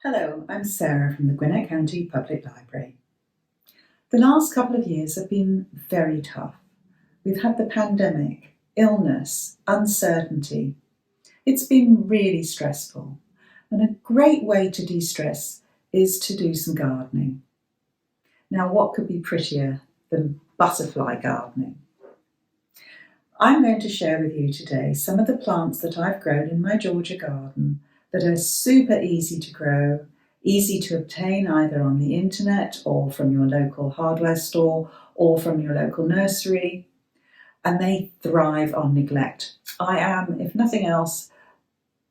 Hello, I'm Sarah from the Gwinnett County Public Library. The last couple of years have been very tough. We've had the pandemic, illness, uncertainty. It's been really stressful. And a great way to de-stress is to do some gardening. Now, what could be prettier than butterfly gardening? I'm going to share with you today some of the plants that I've grown in my Georgia garden that are super easy to grow, easy to obtain either on the internet or from your local hardware store or from your local nursery, and they thrive on neglect. I am, if nothing else,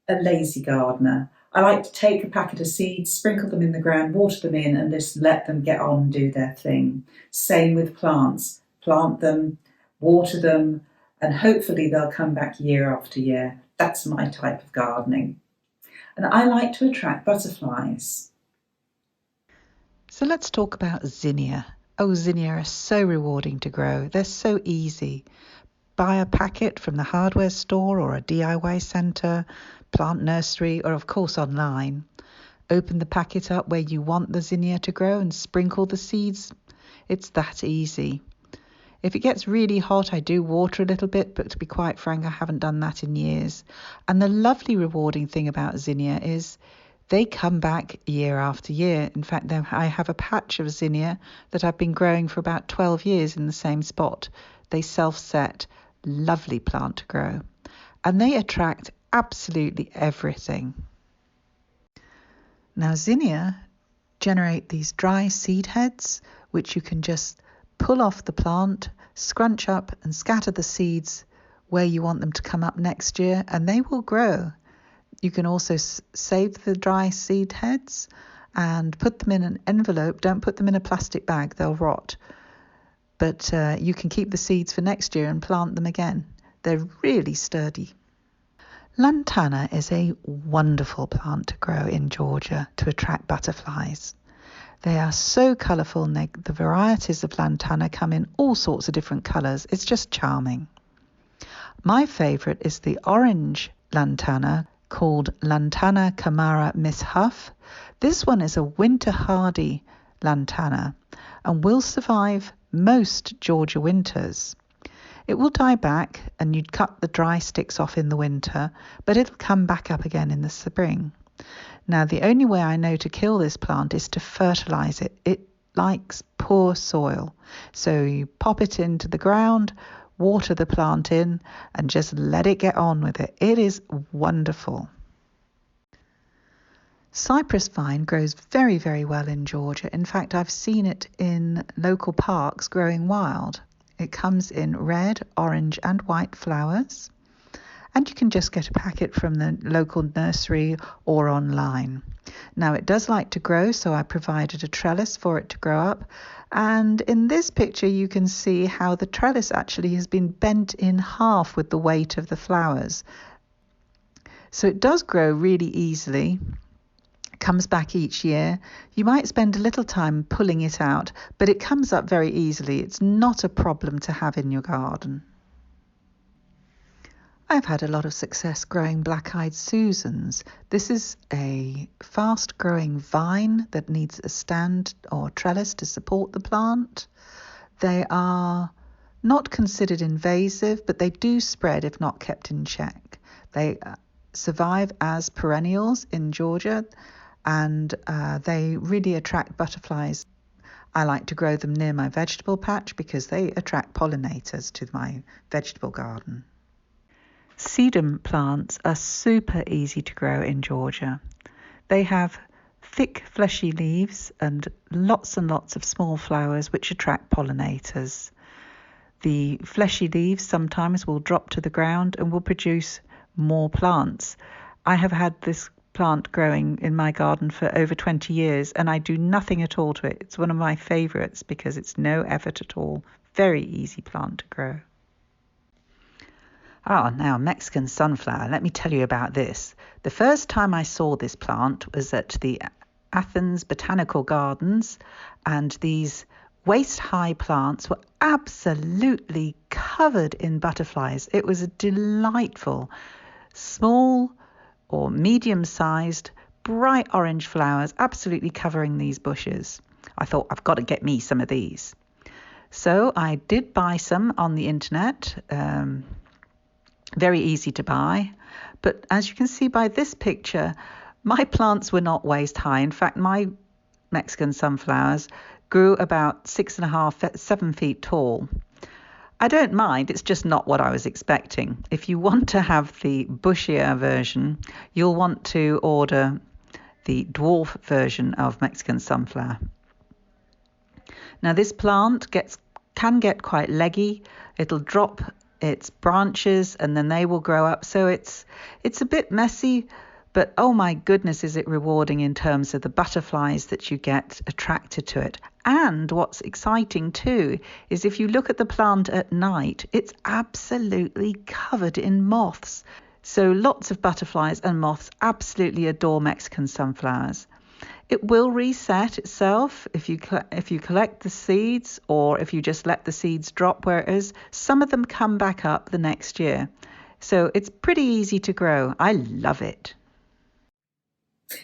a lazy gardener. I like to take a packet of seeds, sprinkle them in the ground, water them in, and just let them get on and do their thing. Same with plants. Plant them, water them, and hopefully they'll come back year after year. That's my type of gardening. And I like to attract butterflies. So let's talk about zinnia. Oh, zinnia are so rewarding to grow. They're so easy. Buy a packet from the hardware store or a DIY centre, plant nursery, or of course online. Open the packet up where you want the zinnia to grow and sprinkle the seeds. It's that easy. If it gets really hot, I do water a little bit, but to be quite frank, I haven't done that in years. And the lovely rewarding thing about zinnia is they come back year after year. In fact, I have a patch of zinnia that I've been growing for about 12 years in the same spot. They self-set, lovely plant to grow. And they attract absolutely everything. Now, zinnia generate these dry seed heads, which you can just pull off the plant, scrunch up and scatter the seeds where you want them to come up next year, and they will grow. You can also save the dry seed heads and put them in an envelope. Don't put them in a plastic bag, they'll rot. But you can keep the seeds for next year and plant them again. They're really sturdy. Lantana is a wonderful plant to grow in Georgia to attract butterflies. They are so colourful, and the varieties of lantana come in all sorts of different colours. It's just charming. My favourite is the orange lantana called Lantana Camara Miss Huff. This one is a winter hardy lantana and will survive most Georgia winters. It will die back and you'd cut the dry sticks off in the winter, but it'll come back up again in the spring. Now, the only way I know to kill this plant is to fertilise it. It likes poor soil. So you pop it into the ground, water the plant in, and just let it get on with it. It is wonderful. Cypress vine grows very, very well in Georgia. In fact, I've seen it in local parks growing wild. It comes in red, orange, and white flowers. And you can just get a packet from the local nursery or online. Now, it does like to grow, so I provided a trellis for it to grow up. And in this picture, you can see how the trellis actually has been bent in half with the weight of the flowers. So it does grow really easily. It comes back each year. You might spend a little time pulling it out, but it comes up very easily. It's not a problem to have in your garden. I've had a lot of success growing black-eyed Susans. This is a fast-growing vine that needs a stand or trellis to support the plant. They are not considered invasive, but they do spread if not kept in check. They survive as perennials in Georgia, and they really attract butterflies. I like to grow them near my vegetable patch because they attract pollinators to my vegetable garden. Sedum plants are super easy to grow in Georgia. They have thick fleshy leaves and lots of small flowers which attract pollinators. The fleshy leaves sometimes will drop to the ground and will produce more plants. I have had this plant growing in my garden for over 20 years and I do nothing at all to it. It's one of my favourites because it's no effort at all. Very easy plant to grow. Now Mexican sunflower. Let me tell you about this. The first time I saw this plant was at the Athens Botanical Gardens, and these waist-high plants were absolutely covered in butterflies. It was a delightful, small or medium-sized, bright orange flowers absolutely covering these bushes. I thought, I've got to get me some of these. So I did buy some on the internet, very easy to buy. But as you can see by this picture, my plants were not waist high. In fact, my Mexican sunflowers grew about 6.5, 7 feet tall. I don't mind, it's just not what I was expecting. If you want to have the bushier version, you'll want to order the dwarf version of Mexican sunflower. Now this plant can get quite leggy. It'll drop its branches and then they will grow up. So it's a bit messy, but oh my goodness, is it rewarding in terms of the butterflies that you get attracted to it. And what's exciting too is if you look at the plant at night, it's absolutely covered in moths. So lots of butterflies and moths absolutely adore Mexican sunflowers. It will reset itself if you collect the seeds, or if you just let the seeds drop where it is. Some of them come back up the next year. So it's pretty easy to grow. I love it.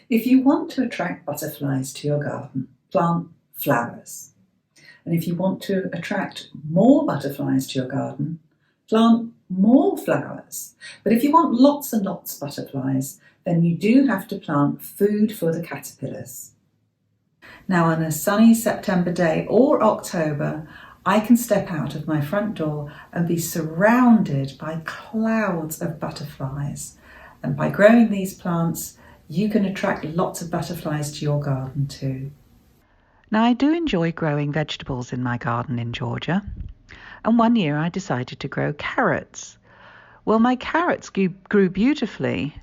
If you want to attract butterflies to your garden, plant flowers. And if you want to attract more butterflies to your garden, plant more flowers. But if you want lots and lots of butterflies, then you do have to plant food for the caterpillars. Now on a sunny September day or October, I can step out of my front door and be surrounded by clouds of butterflies. And by growing these plants, you can attract lots of butterflies to your garden too. Now I do enjoy growing vegetables in my garden in Georgia. And one year I decided to grow carrots. Well, my carrots grew beautifully,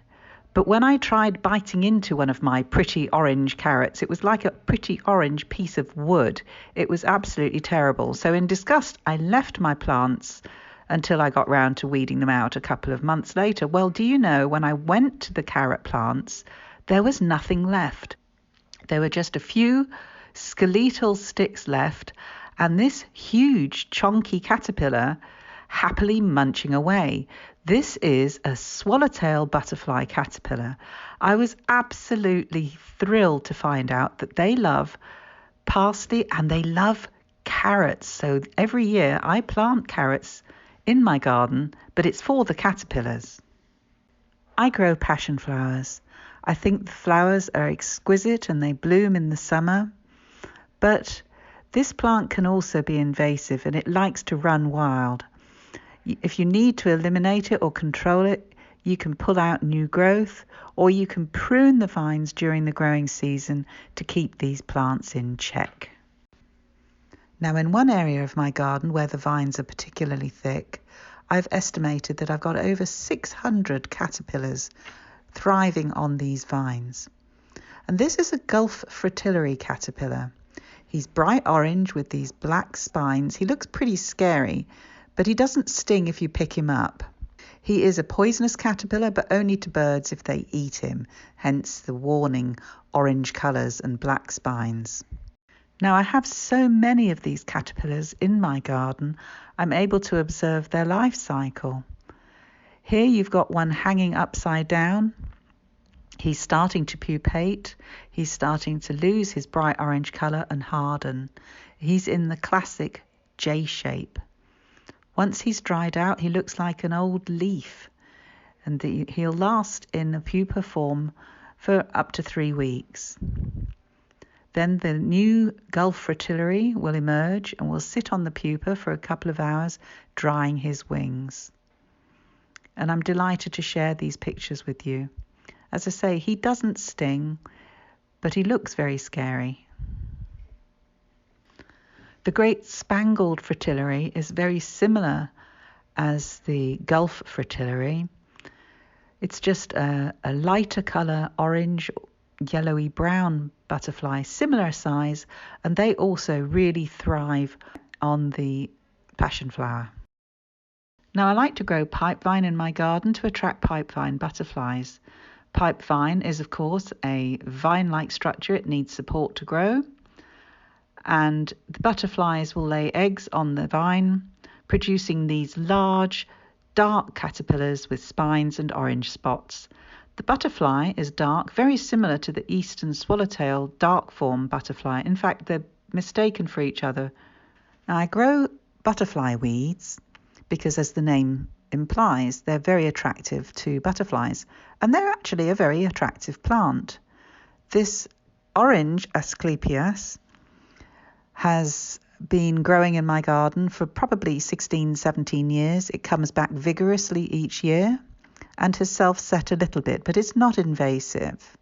but when I tried biting into one of my pretty orange carrots, it was like a pretty orange piece of wood. It was absolutely terrible. So in disgust, I left my plants until I got round to weeding them out a couple of months later. Well, do you know, when I went to the carrot plants, there was nothing left. There were just a few skeletal sticks left, and this huge chonky caterpillar happily munching away. This is a swallowtail butterfly caterpillar. I was absolutely thrilled to find out that they love parsley and they love carrots. So every year I plant carrots in my garden, but it's for the caterpillars. I grow passion flowers. I think the flowers are exquisite and they bloom in the summer, but this plant can also be invasive and it likes to run wild. If you need to eliminate it or control it, you can pull out new growth, or you can prune the vines during the growing season to keep these plants in check. Now, in one area of my garden where the vines are particularly thick, I've estimated that I've got over 600 caterpillars thriving on these vines. And this is a Gulf fritillary caterpillar. He's bright orange with these black spines. He looks pretty scary, but he doesn't sting if you pick him up. He is a poisonous caterpillar, but only to birds if they eat him, hence the warning orange colours and black spines. Now, I have so many of these caterpillars in my garden, I'm able to observe their life cycle. Here you've got one hanging upside down. He's starting to pupate. He's starting to lose his bright orange colour and harden. He's in the classic J shape. Once he's dried out, he looks like an old leaf, and he'll last in a pupa form for up to 3 weeks. Then the new Gulf fritillary will emerge and will sit on the pupa for a couple of hours, drying his wings. And I'm delighted to share these pictures with you. As I say, he doesn't sting, but he looks very scary. The great spangled fritillary is very similar as the Gulf fritillary. It's just a lighter colour, orange, yellowy brown butterfly, similar size, and they also really thrive on the passion flower. Now, I like to grow pipevine in my garden to attract pipevine butterflies. Pipevine is, of course, a vine-like structure. It needs support to grow. And the butterflies will lay eggs on the vine, producing these large, dark caterpillars with spines and orange spots. The butterfly is dark, very similar to the eastern swallowtail dark form butterfly. In fact, they're mistaken for each other. Now, I grow butterfly weeds because, as the name implies, they're very attractive to butterflies, and they're actually a very attractive plant. This orange Asclepias has been growing in my garden for probably 16, 17 years. It comes back vigorously each year and has self-set a little bit, but it's not invasive.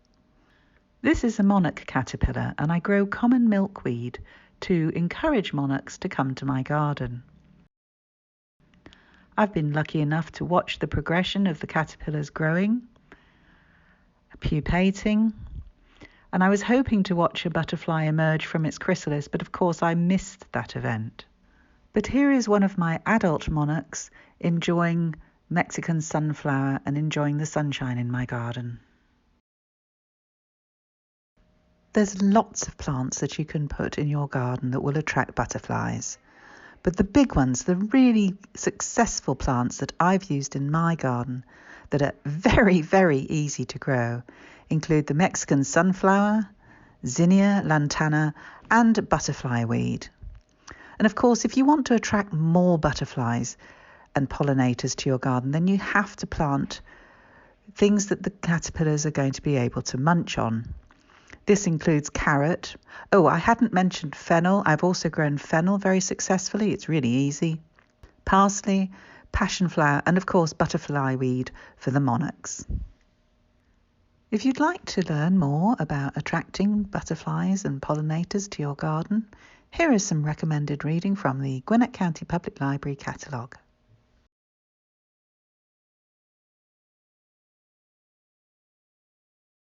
This is a monarch caterpillar, and I grow common milkweed to encourage monarchs to come to my garden. I've been lucky enough to watch the progression of the caterpillars growing, pupating, and I was hoping to watch a butterfly emerge from its chrysalis, but of course I missed that event. But here is one of my adult monarchs enjoying Mexican sunflower and enjoying the sunshine in my garden. There's lots of plants that you can put in your garden that will attract butterflies. But the big ones, the really successful plants that I've used in my garden that are very, very easy to grow include the Mexican sunflower, Zinnia, Lantana, and butterfly weed. And of course, if you want to attract more butterflies and pollinators to your garden, then you have to plant things that the caterpillars are going to be able to munch on. This includes carrot. Oh, I hadn't mentioned fennel. I've also grown fennel very successfully. It's really easy. Parsley, passionflower, and of course butterfly weed for the monarchs. If you'd like to learn more about attracting butterflies and pollinators to your garden, here is some recommended reading from the Gwinnett County Public Library catalogue.